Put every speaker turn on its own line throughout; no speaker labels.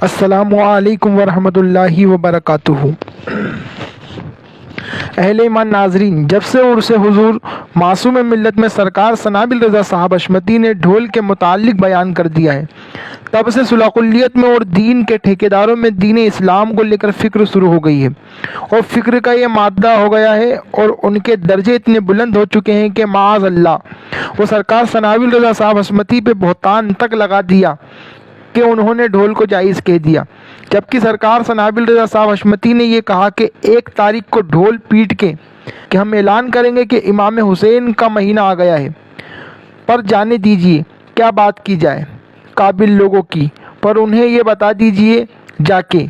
السلام علیکم ورحمۃ اللہ وبرکاتہ۔ اہل ایمان ناظرین، جب سے عرص حضور معصوم ملت میں سرکار ثناء رضا صاحب حشمتی نے ڈھول کے متعلق بیان کر دیا ہے، تب سے صلح کلیت میں اور دین کے ٹھیکیداروں میں دین اسلام کو لے کر فکر شروع ہو گئی ہے، اور فکر کا یہ مادہ ہو گیا ہے اور ان کے درجے اتنے بلند ہو چکے ہیں کہ معاذ اللہ وہ سرکار ثناء رضا صاحب حشمتی پہ بہتان تک لگا دیا کہ انہوں نے ڈھول کو جائز کہہ دیا، جبکہ سرکار ثناء رضا صاحب حشمتی نے یہ کہا کہ 1 تاریخ کو ڈھول پیٹ کے کہ ہم اعلان کریں گے کہ امام حسین کا مہینہ آ گیا ہے، پر جانے دیجئے کیا بات کی جائے قابل لوگوں کی، پر انہیں یہ بتا دیجئے جا کے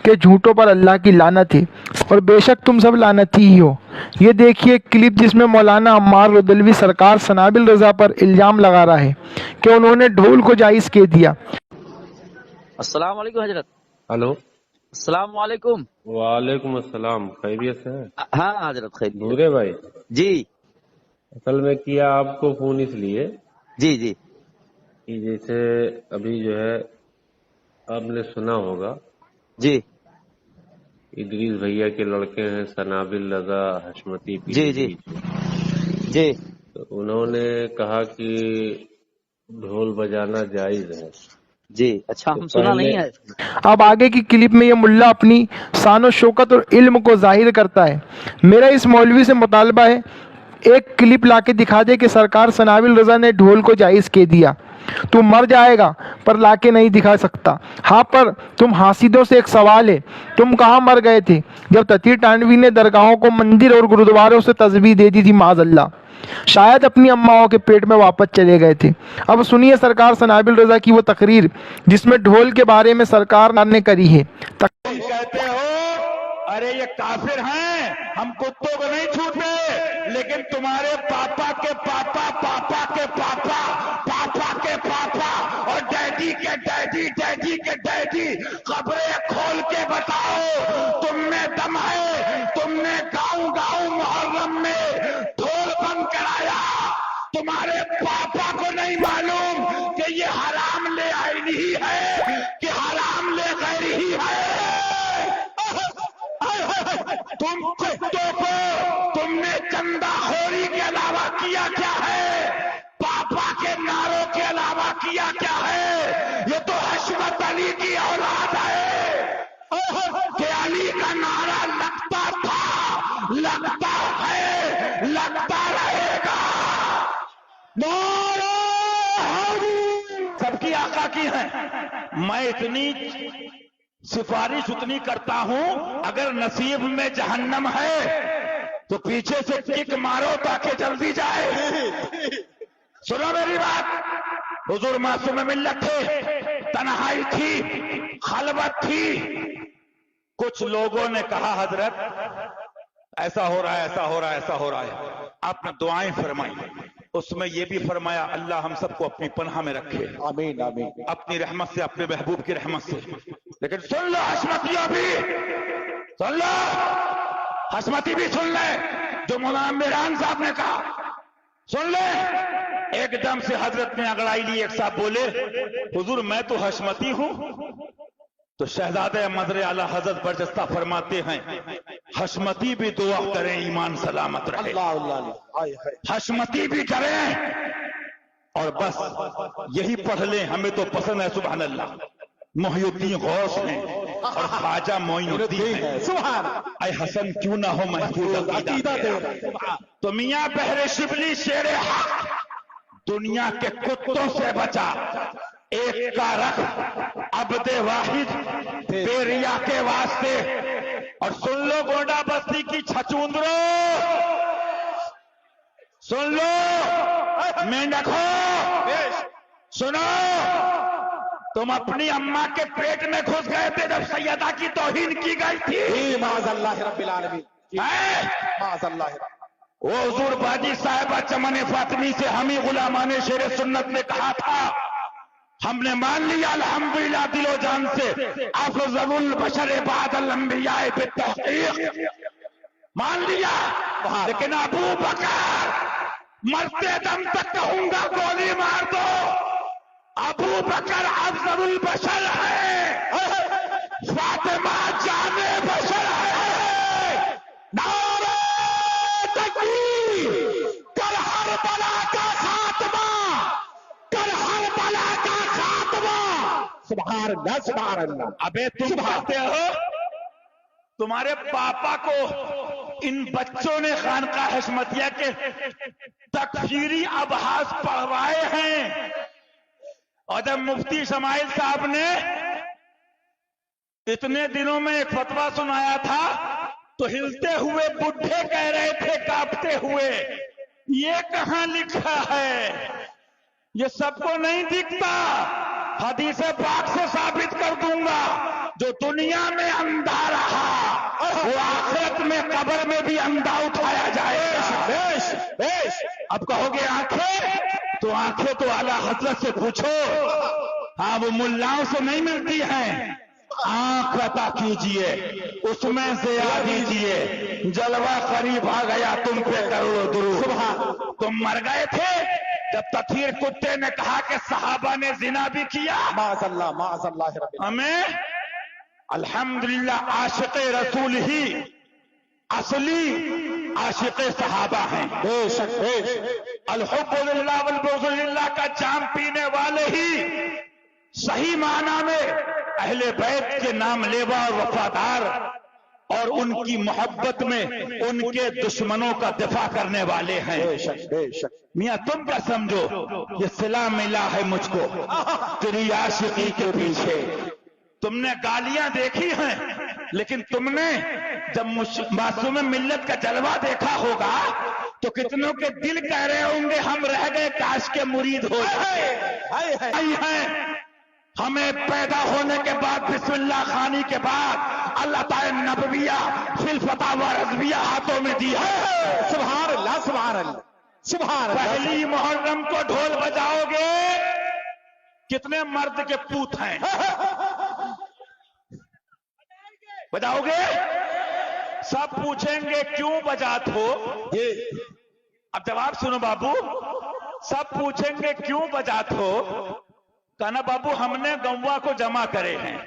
کہ جھوٹوں پر اللہ کی لعنت ہے، اور بے شک تم سب لعنتی ہی ہو۔ یہ دیکھیے کلپ جس میں مولانا عمار رضوی سرکار ثناء رضا پر الزام لگا رہا ہے کہ انہوں نے ڈھول کو جائز کہہ دیا۔
السلام علیکم حضرت۔
ہلو،
السلام علیکم۔
وعلیکم السلام، خیریت سے ہیں؟
ہاں حضرت خیریت۔
نورے بھائی،
جی
اصل میں کیا آپ کو فون اس لیے
جی جی
کہ جیسے ابھی جو ہے آپ نے سنا ہوگا
جی
ادریس بھیا کے لڑکے ہیں ثناء رضا حشمتی
جی جی جی
تو انہوں نے کہا کہ ڈھول بجانا جائز ہے۔
جی اچھا، ہم سنا نہیں ہے۔
اب آگے کی کلپ میں یہ ملا اپنی شان و شوکت اور علم کو ظاہر کرتا ہے۔ میرا اس مولوی سے مطالبہ ہے ایک کلپ لا کے دکھا دے کہ سرکار ثناء رضا نے ڈھول کو جائز کہہ دیا۔ تو مر جائے گا پر لا کے نہیں دکھا سکتا۔ ہاں، پر تم حاسدوں سے ایک سوال ہے، تم کہاں مر گئے تھے جب تتی ٹانوی نے درگاہوں کو مندر اور گرودواروں سے تسبیح دے دی تھی؟ معاذ اللہ، شاید اپنی اماؤں کے پیٹ میں واپس چلے گئے تھے۔ اب سنیے سرکار ثناء رضا کی وہ تقریر جس میں ڈھول کے بارے میں سرکار نے کری ہے۔
کہتے ہو ارے یہ کافر ہیں، ہم کتوں کو نہیں چھوٹے، لیکن تمہارے پاپا کے پاپا پاپا کے پاپا پاپا کے پاپا اور ڈیڈی کے ڈیڈی ڈیڈی کے ڈیڈی قبریں کھول کے بتاؤ تم میں دم ہے؟ تم نے گاؤں گاؤں محرم میں ڈھول بند کرایا، تمہارے پاپا کو نہیں معلوم کہ یہ حرام لے آئین ہی ہے کہ حرام لے غیر ہی ہے؟ تم کتوں کو تم نے چندہ خوری کے علاوہ کیا کیا ہے؟ پاپا کے نعروں کے علاوہ کیا کیا ہے؟ یہ تو حشمت علی کی اولاد ہے کہ علی کا نعرہ لگتا تھا، لگتا ہے، لگتا رہے گا۔ نعرہ حیدر سب کی آقا کی ہے۔ میں اتنی سفارش اتنی کرتا ہوں، اگر نصیب میں جہنم ہے تو پیچھے سے کک مارو تاکہ جلدی جائے۔ سنو میری بات، حضور معصوم ملت تھے، تنہائی تھی، خلوت تھی، کچھ لوگوں نے کہا حضرت ایسا ہو رہا ہے، ایسا ہو رہا ہے، ایسا ہو رہا ہے۔ آپ نے دعائیں فرمائی، اس میں یہ بھی فرمایا اللہ ہم سب کو اپنی پناہ میں رکھے، آمین آمین، اپنی رحمت سے، اپنے محبوب کی رحمت سے۔ لیکن سن لو حشمتیوں بھی، سن لو حشمتی بھی سن لیں جو مولانا میران صاحب نے کہا، سن لیں۔ ایک دم سے حضرت نے اگڑائی لی، ایک صاحب بولے حضور میں تو حشمتی ہوں، تو شہزادہ مدر اعلی حضرت برجستہ فرماتے ہیں حشمتی بھی دعا کریں ایمان سلامت رہے، حشمتی بھی کریں، اور بس یہی پڑھ لیں، ہمیں تو پسند ہے سبحان اللہ، محی الدین غوث ہیں اور خواجہ معین الدین ہیں، اے حسن کیوں نہ ہو محفوظ عقیدہ تیرا، تو میاں بحر شبلی شیر حق دنیا کے کتوں سے بچا، ایک کا رکھ عبد واحد بیریا کے واسطے۔ اور سن لو گونڈا بستی کی چھچوندرو، سن لو مینڈکھو، سنو، تم اپنی اماں کے پیٹ میں گھس گئے تھے جب سیدہ کی توہین کی گئی تھی،
معاذ اللہ رب العالمین، معاذ اللہ۔
وہ حضور باجی صاحبہ چمن فاطمی سے ہمیں غلامان شیر سنت نے کہا تھا، ہم نے مان لیا الحمدللہ دل و جان سے افضل البشر بعد الانبیاء بالتحقیق، مان لیا، لیکن ابو بکر مرتے دم تک کہوں گا گولی مار دو، ابو بکر افضل البشر ہے،
सुभान अल्लाह सुभान अल्लाह।
अबे तुम कहते हो तुम्हारे पापा को इन बच्चों ने खानका हशमतिया के तकफीरी अबहास पढ़वाए हैं, और जब मुफ्ती शमाइल साहब ने इतने दिनों में एक फतवा सुनाया था तो हिलते हुए बुढ़े कह रहे थे कांपते हुए, ये कहां लिखा है? ये सबको नहीं दिखता। हदीस पाक से साबित कर दूंगा, जो दुनिया में अंधा रहा वो आखिरत में कब्र में भी अंधा उठाया जाएगा।
बेश बेश।
अब कहोगे आंखें, तो आंखें तो आला हजरत से पूछो। हाँ, वो मुल्लाओं से नहीं मिलती हैं। आंख अता कीजिए, उसमें से आ दीजिए, जलवा करीब आ गया तुम पे करोड़ों दुरूद। तुम मर गए थे जब तथीर कुत्ते ने कहा कि सहाबा ने जिना भी किया।
माज़अल्लाह
हमें अल्हम्दुलिल्लाह आशिक़ रसूल ही असली आशिक़ सहाबा हैं।
बेशक बेशक।
अल-हुब्बु लिल्लाह वल बुग़्ज़ु लिल्लाह का जाम पीने वाले ही सही माना में अहले बैत के नाम लेवा और वफादार, और उनकी मोहब्बत में उनके दुश्मनों का दिफा करने वाले हैं।
बेशक बेशक।
मियां तुम क्या समझो, ये सिला मिला है मुझको तेरी आशिकी के पीछे। तुमने गालियां देखी हैं, लेकिन तुमने जब मासूम मिल्लत का जलवा देखा होगा तो कितनों के दिल कह रहे होंगे हम रह गए काश के मुरीद हो जाए। हमें पैदा होने के बाद बिस्मिल्लाह खानी के बाद अल्लाह ताला नबविया फिल फतावा रज़विया हाथों में दी है।
सुभान अल्लाह सुभान अल्लाह सुभान अल्लाह।
पहली मुहर्रम को ढोल बजाओगे, कितने मर्द के पूत हैं? बजाओगे? सब पूछेंगे क्यों बजात हो? अब जवाब सुनो बाबू, सब पूछेंगे क्यों बजात हो? कहना बाबू हमने गौवा को जमा करे हैं,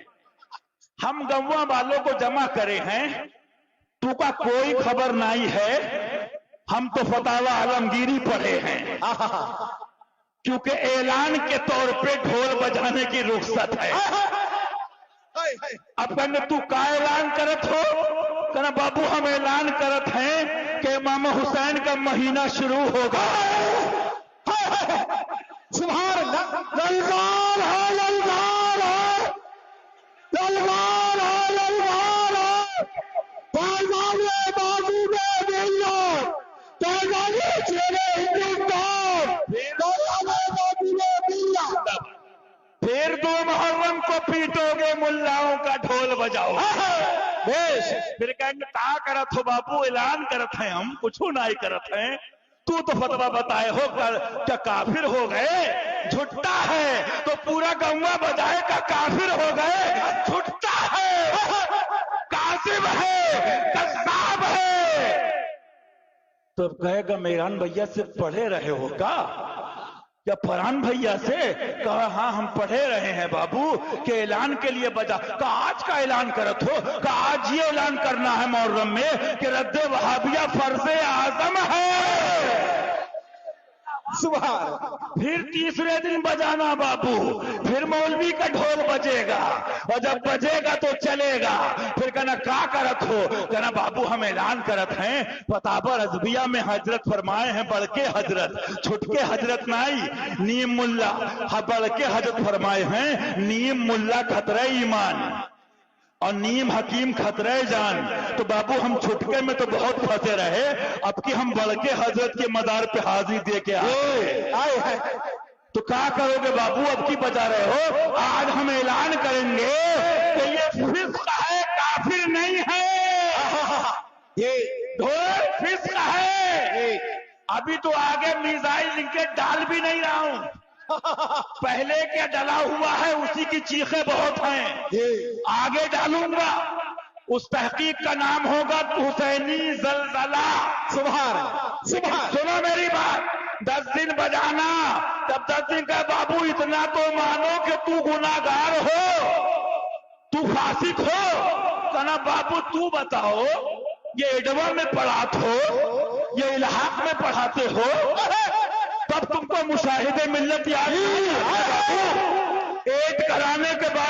हम गौवा वालों को जमा करे हैं, तू का कोई खबर नहीं है, हम तो फतावा आलमगीरी पढ़े हैं, क्योंकि ऐलान के तौर पे ढोल बजाने की रुख्सत है। अब कहने तू का ऐलान करत हो? कहना बाबू हम ऐलान करत हैं कि इमाम हुसैन का महीना शुरू होगा।
सुभान अल्लाह।
ललकार है, ललकार है, ललकार है, ललकार है। पैगामे महबूबे मिल्लत, पैगामे शेरे हिंदुस्तान, पैगामे महबूबे मिल्लत। फिर 2 मुहर्रम को पीटोगे, मुल्लाओं का ढोल बजाओ। फिर कहेंगे कहा करत हो बाबू? ऐलान करत हैं हम, कुछ नहीं करत हैं। तू तो फतवा बताए हो क्या काफिर हो गए? झुट्टा है तो पूरा गौवा बजाए का काफिर हो गए? झुट्टा है, कासिब है, कसाब है। तो कहेगा मेरान भैया से पढ़े रहे हो क्या फरहान भैया से? कहा हाँ हम पढ़े रहे हैं बाबू कि ऐलान के लिए बजा। कहा आज का ऐलान करत हो? कहा आज ये ऐलान करना है मुहर्रम में कि रद्द वहाबिया फर्ज़े आज़म है।
सुभान।
फिर तीसरे दिन बजाना बाबू, फिर मौलवी का ढोल बजेगा, और जब बजेगा तो चलेगा। फिर कहना का करत हो? कहना बाबू हम ऐलान करत हैं, फतावा रज़विया में हजरत फरमाए हैं बड़के हजरत, छुटके हजरत नहीं, नीम मुल्ला। बड़के हजरत फरमाए हैं नीम मुल्ला खतरे ईमान और नीम हकीम खतरे जान। तो बाबू हम छुटके में तो बहुत फंसे रहे, अब कि हम बड़के हजरत के मदार पे हाजिरी दे के आए हैं। तो क्या करोगे बाबू? अब की बजा रहे हो? आज हम ऐलान करेंगे कि ये फिस्क है, काफिर नहीं है।
ये
ढोल फिस्क है। अभी तो आगे मिसाइल लिंके डाल भी नहीं रहा हूं, पहले क्या डला हुआ है उसी की चीखें बहुत हैं, आगे डालूंगा। उस तहकीक का नाम होगा हुसैनी जलजला।
सुभान सुभान।
सुनो मेरी बात, 10 दिन बजाना, तब 10 दिन का बाबू इतना तो मानो कि तू गुनाहगार हो, तू फासिक हो। कहना बाबू तू बताओ, ये एडवा में पढ़ाते हो, ये इलाहाक में पढ़ाते हो, तब तुमको मुशाहिदे मिल्लत याद नहीं। 8 कराने के बाद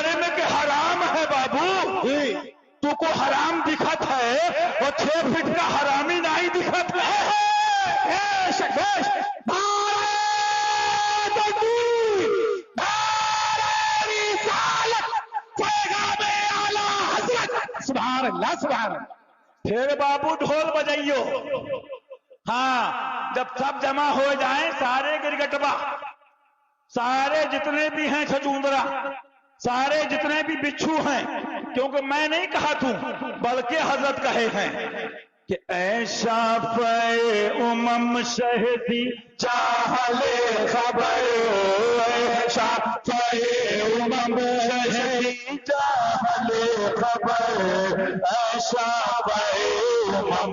को हराम दिखत है और 6 फीट का हरामी नहीं दिखत है। शकेश
सुभान अल्लाह सुभान अल्लाह।
फिर बाबू ढोल बजाइयो। हाँ, जब सब जमा हो जाए सारे गिरगटवा, सारे जितने भी हैं छचूंदरा, सारे जितने भी बिच्छू हैं, क्योंकि मैं नहीं कहा तू बल्कि हजरत कहे हैं कि ऐसा फे उमम शहदी चाहले खबर, ऐसा फे उमम शहदी चाहले खबर, ऐसा फे उमम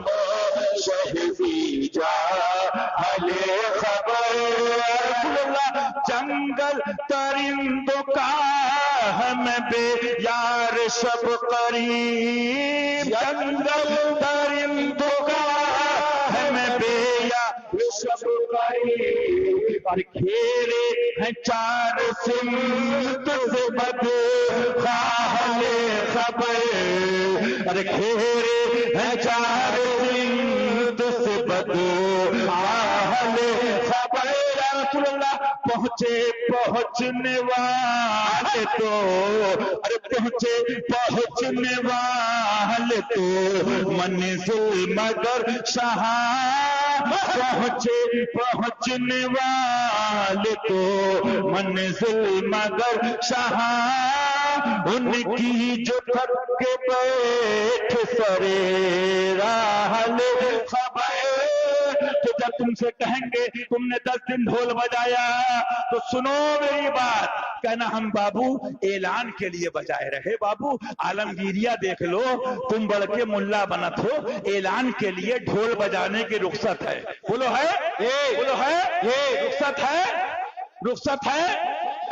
शहदी चाहले खबर। जंगल तरिंदों का हमें बेयार शब करीब, जंगल तरिंदों का हमें बेयार शब करीब, और घेरे हैं 4 सिमत से बदखाले खबर, अरे घेरे हैं 4 सिमत से बदखाले खबर। पहुंचने वाले तो, अरे पहुंचने वाले तो मंजिल मगर शाह, पहुंचने वाले तो मंजिल मगर शाह, उनकी जो थक के बैठ सरे राहले खबर। तो जब तुमसे कहेंगे तुमने 10 दिन ढोल बजाया तो सुनो मेरी बात, कहना हम बाबू ऐलान के लिए बजाए रहे। बाबू आलमगीरिया देख लो, तुम बढ़ के मुल्ला बनत हो, ऐलान के लिए ढोल बजाने की रुख्सत है। बोलो है, बोलो है, ये रुख्सत है, रुख्सत है।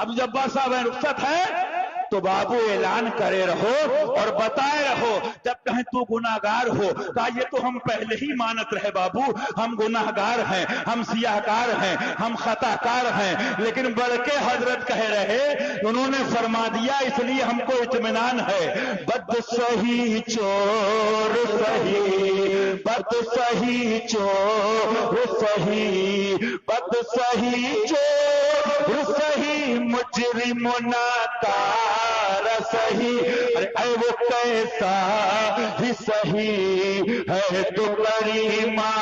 अब जब्बार साहब है, रुख्सत है तो बाबू ऐलान करे रहो और बताए रहो। जब कहें तू गुनाहगार हो, कहा ये तो हम पहले ही मानत रहे बाबू, हम गुनाहगार हैं, हम सियाहकार हैं, हम खताकार हैं, लेकिन बढ़ के हजरत कह रहे, उन्होंने फरमा दिया इसलिए हमको इत्मीनान है। बद सही चोर सही, बद सही चोर सही, बद सही चोर सही, मुजरिम नाकार सही, अरे वो कैसा ही सही है तो करीमा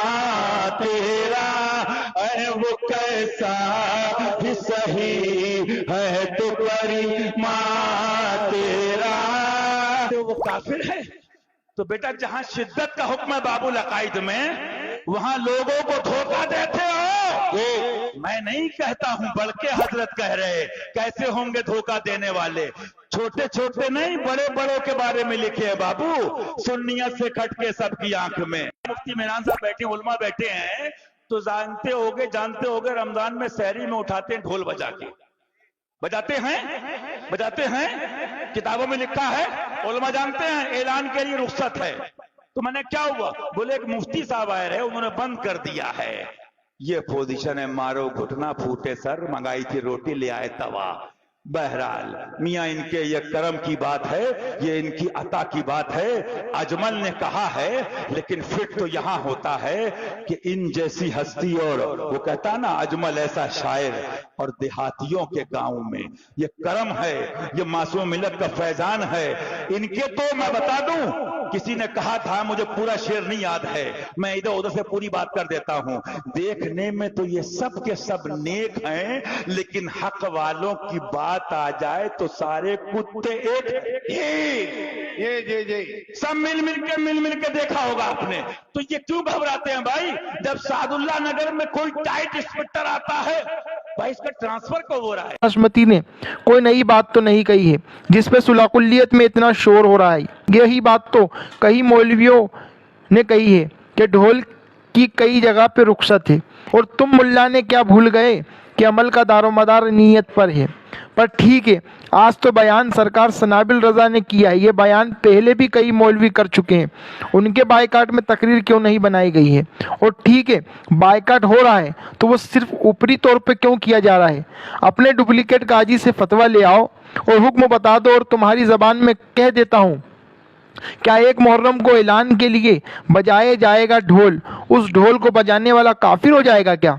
तेरा, अरे वो कैसा ही सही है तो करीमा तेरा। तो वो काफिर है। तो बेटा जहां शिद्दत का हुक्म है बाबुल अकाइद में, वहां लोगों को धोखा देते हो। मैं नहीं कहता हूं बल्कि हजरत कह रहे, कैसे होंगे धोखा देने वाले? छोटे छोटे नहीं, बड़े बड़ों के बारे में लिखे है बाबू, सुन्नियत से खटके सबकी आंख में। मुफ्ती मेहरान साहब बैठे, उलमा बैठे हैं, तो जानते होगे रमजान में सहरी में उठाते हैं ढोल बजा के, बजाते हैं, किताबों में लिखा है, उलमा जानते हैं ऐलान के लिए रुख्सत है। तो मैंने क्या हुआ? बोले एक मुफ्ती साहब आए रहे, उन्होंने बंद कर दिया है। ये पोजीशन है, मारो घुटना फूटे सर, मंगाई थी रोटी ले आए तवा। बहरहाल मियाँ इनके ये करम की बात है, ये इनकी अता की बात है। अजमल ने कहा है, लेकिन फिट तो यहाँ होता है कि इन जैसी हस्ती, और वो कहता ना अजमल ऐसा शायर, और देहातियों के गांव में ये करम है, ये मासूम मिलत का फैजान है। इनके तो मैं बता दूं, किसी ने कहा था, मुझे पूरा शेर नहीं याद है, मैं इधर उधर से पूरी बात कर देता हूं। देखने में तो ये सब के सब नेक हैं, लेकिन हक वालों की बात आ जाए तो सारे कुत्ते एक सब मिल के देखा होगा आपने। तो ये क्यों घबराते हैं भाई? जब सादुल्ला नगर में कोई टाइट इंस्पेक्टर आता है, भाई इसका ट्रांसफर कब हो रहा है?
बासमती ने कोई नई बात तो नहीं कही है जिस पे सुलाकुल्लियत में इतना शोर हो रहा है। यही बात तो कई मौलवियों ने कही है कि ढोल की कई जगह पे रुख्सत है, और तुम मुल्ला ने क्या भूल गए कि अमल का दारोमदार नीयत पर है। पर ठीक है, आज तो बयान सरकार सनाबिल रजा ने किया है, ये बयान पहले भी कई मौलवी कर चुके हैं, उनके बायकाट में तकरीर क्यों नहीं बनाई गई है? और ठीक है, बायकाट हो रहा है तो वो सिर्फ ऊपरी तौर पे क्यों किया जा रहा है? अपने डुप्लीकेट काजी से फतवा ले आओ और हुक्म बता दो, और तुम्हारी ज़बान में कह देता हूँ کیا ایک محرم کو اعلان کے لیے بجائے جائے گا ڈھول، اس ڈھول کو بجانے والا کافر ہو جائے گا کیا؟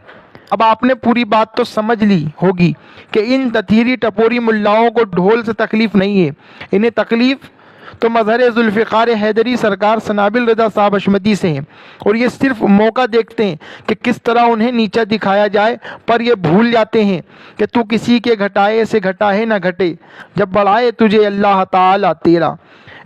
اب آپ نے پوری بات تو سمجھ لی ہوگی کہ ان تتھیری ٹپوری ملاؤں کو ڈھول سے تکلیف نہیں ہے، انہیں تکلیف تو مظہر ذوالفقار حیدری سرکار سنابل رضا صاحب حشمتی سے ہیں، اور یہ صرف موقع دیکھتے ہیں کہ کس طرح انہیں نیچا دکھایا جائے، پر یہ بھول جاتے ہیں کہ تو کسی کے گھٹائے سے گھٹا ہے نہ گھٹے، جب بڑھائے تجھے اللہ تعالیٰ تیرا۔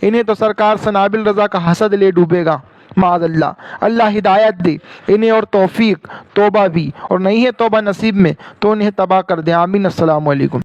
انہیں تو سرکار سنابل رضا کا حسد لے ڈوبے گا، معاذ اللہ۔ اللہ ہدایت دے انہیں اور توفیق، توبہ بھی، اور نہیں ہے توبہ نصیب میں تو انہیں تباہ کر دے، آمین۔ السلام علیکم۔